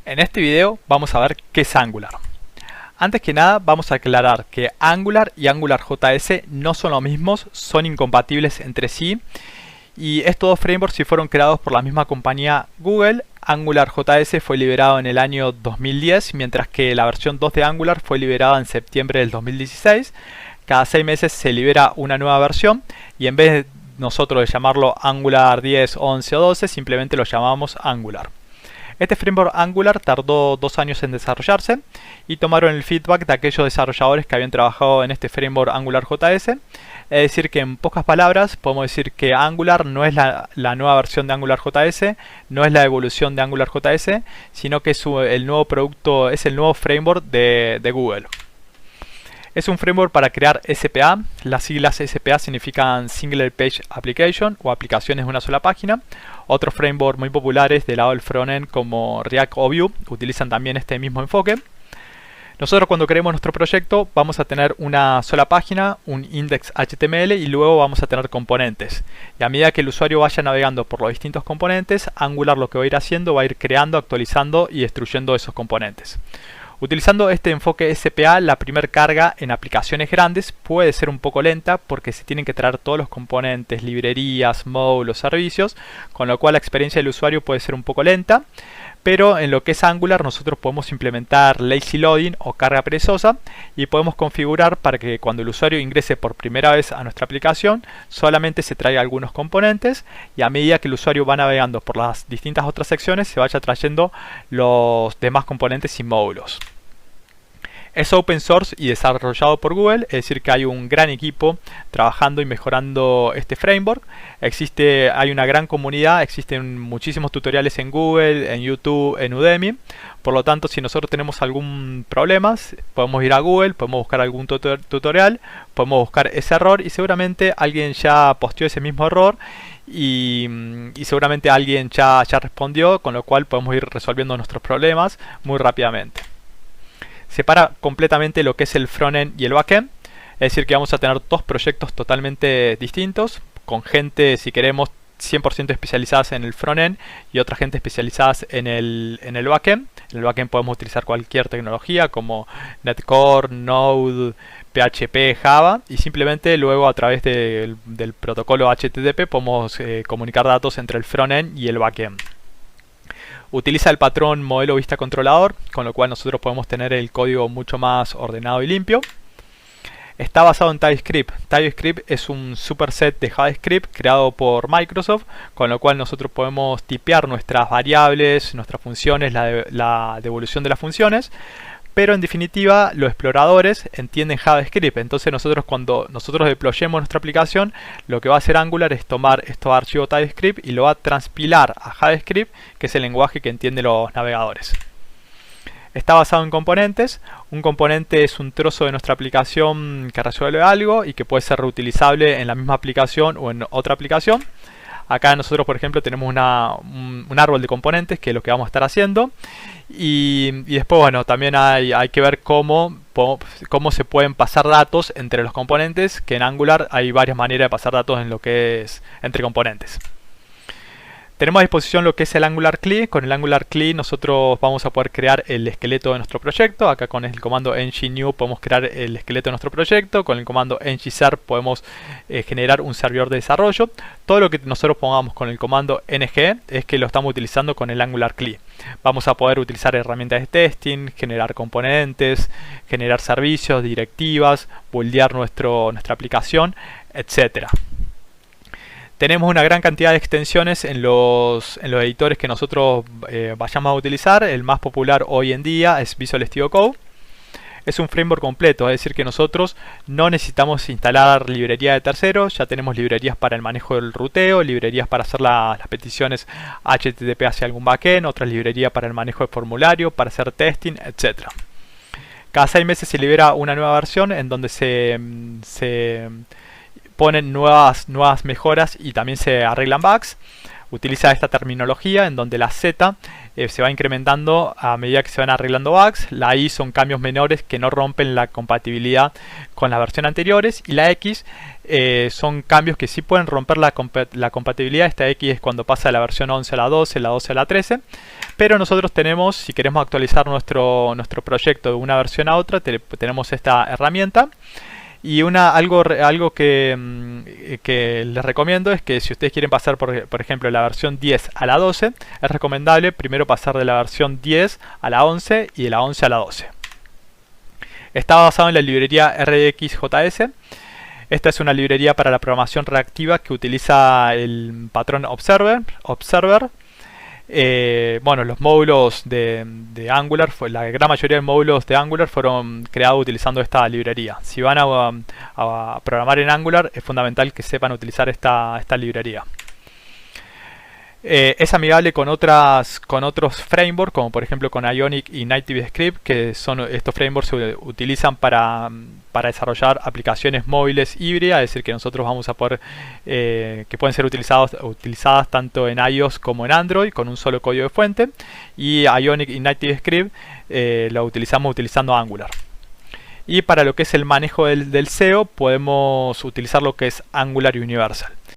En este video vamos a ver qué es Angular. Antes que nada vamos a aclarar que Angular y AngularJS no son los mismos, son incompatibles entre sí. Y estos dos frameworks sí fueron creados por la misma compañía Google. AngularJS fue liberado en el año 2010, mientras que la versión 2 de Angular fue liberada en septiembre del 2016. Cada 6 meses se libera una nueva versión y en vez de nosotros de llamarlo Angular 10, 11 o 12, simplemente lo llamamos Angular. Este framework Angular tardó 2 años en desarrollarse y tomaron el feedback de aquellos desarrolladores que habían trabajado en este framework AngularJS. Es decir que en pocas palabras podemos decir que Angular no es la nueva versión de AngularJS, no es la evolución de AngularJS, sino que es el nuevo producto, es el nuevo framework de Google. Es un framework para crear SPA. Las siglas SPA significan Single Page Application o aplicaciones de una sola página. Otros frameworks muy populares del lado del frontend como React o Vue utilizan también este mismo enfoque. Nosotros cuando creemos nuestro proyecto vamos a tener una sola página, un index HTML y luego vamos a tener componentes. Y a medida que el usuario vaya navegando por los distintos componentes, Angular lo que va a ir haciendo va a ir creando, actualizando y destruyendo esos componentes. Utilizando este enfoque SPA, la primera carga en aplicaciones grandes puede ser un poco lenta porque se tienen que traer todos los componentes, librerías, módulos, servicios, con lo cual la experiencia del usuario puede ser un poco lenta. Pero en lo que es Angular nosotros podemos implementar lazy loading o carga perezosa y podemos configurar para que cuando el usuario ingrese por primera vez a nuestra aplicación solamente se traiga algunos componentes y a medida que el usuario va navegando por las distintas otras secciones se vaya trayendo los demás componentes y módulos. Es open source y desarrollado por Google, es decir que hay un gran equipo trabajando y mejorando este framework. Hay una gran comunidad, existen muchísimos tutoriales en Google, en YouTube, en Udemy. Por lo tanto, si nosotros tenemos algún problema, podemos ir a Google, podemos buscar algún tutorial, podemos buscar ese error y seguramente alguien ya posteó ese mismo error y seguramente alguien ya respondió, con lo cual podemos ir resolviendo nuestros problemas muy rápidamente. Separa completamente lo que es el frontend y el backend, es decir que vamos a tener dos proyectos totalmente distintos, con gente, si queremos, 100% especializadas en el frontend y otra gente especializadas en el backend. En el backend podemos utilizar cualquier tecnología como Netcore, Node, PHP, Java y simplemente luego a través del protocolo HTTP podemos comunicar datos entre el frontend y el backend. Utiliza el patrón modelo vista controlador, con lo cual nosotros podemos tener el código mucho más ordenado y limpio. Está basado en TypeScript. TypeScript es un superset de JavaScript creado por Microsoft, con lo cual nosotros podemos tipear nuestras variables, nuestras funciones, la devolución de las funciones. Pero en definitiva los exploradores entienden JavaScript, entonces cuando nosotros deployemos nuestra aplicación, lo que va a hacer Angular es tomar estos archivos TypeScript y lo va a transpilar a JavaScript, que es el lenguaje que entienden los navegadores. Está basado en componentes. Un componente es un trozo de nuestra aplicación que resuelve algo y que puede ser reutilizable en la misma aplicación o en otra aplicación. Acá nosotros, por ejemplo, tenemos un árbol de componentes, que es lo que vamos a estar haciendo. Y después, bueno, también hay que ver cómo se pueden pasar datos entre los componentes, que en Angular hay varias maneras de pasar datos en lo que es entre componentes. Tenemos a disposición lo que es el Angular CLI. Con el Angular CLI nosotros vamos a poder crear el esqueleto de nuestro proyecto. Acá con el comando ng-new podemos crear el esqueleto de nuestro proyecto. Con el comando ng-serve podemos generar un servidor de desarrollo. Todo lo que nosotros pongamos con el comando ng es que lo estamos utilizando con el Angular CLI. Vamos a poder utilizar herramientas de testing, generar componentes, generar servicios, directivas, buildear nuestra aplicación, etcétera. Tenemos una gran cantidad de extensiones en los editores que nosotros vayamos a utilizar. El más popular hoy en día es Visual Studio Code. Es un framework completo, es decir que nosotros no necesitamos instalar librería de terceros. Ya tenemos librerías para el manejo del ruteo, librerías para hacer las peticiones HTTP hacia algún backend, otras librerías para el manejo de formulario, para hacer testing, etc. Cada 6 meses se libera una nueva versión en donde se ponen nuevas mejoras y también se arreglan bugs. Utiliza esta terminología en donde la Z se va incrementando a medida que se van arreglando bugs. La I son cambios menores que no rompen la compatibilidad con las versiones anteriores. Y la X son cambios que sí pueden romper la compatibilidad. Esta X es cuando pasa de la versión 11 a la 12, la 12 a la 13. Pero nosotros tenemos, si queremos actualizar nuestro proyecto de una versión a otra, tenemos esta herramienta. Y algo que les recomiendo es que si ustedes quieren pasar, por ejemplo, la versión 10 a la 12, es recomendable primero pasar de la versión 10 a la 11 y de la 11 a la 12. Está basado en la librería RxJS. Esta es una librería para la programación reactiva que utiliza el patrón Observer. Bueno, los módulos de Angular, la gran mayoría de módulos de Angular fueron creados utilizando esta librería. Si van a programar en Angular, es fundamental que sepan utilizar esta librería. Es amigable con otros frameworks, como por ejemplo con Ionic y NativeScript, que estos frameworks se utilizan para desarrollar aplicaciones móviles híbridas, es decir, que nosotros vamos a poder, que pueden ser utilizadas tanto en iOS como en Android, con un solo código de fuente. Y Ionic y NativeScript lo utilizamos utilizando Angular. Y para lo que es el manejo del SEO, podemos utilizar lo que es Angular Universal.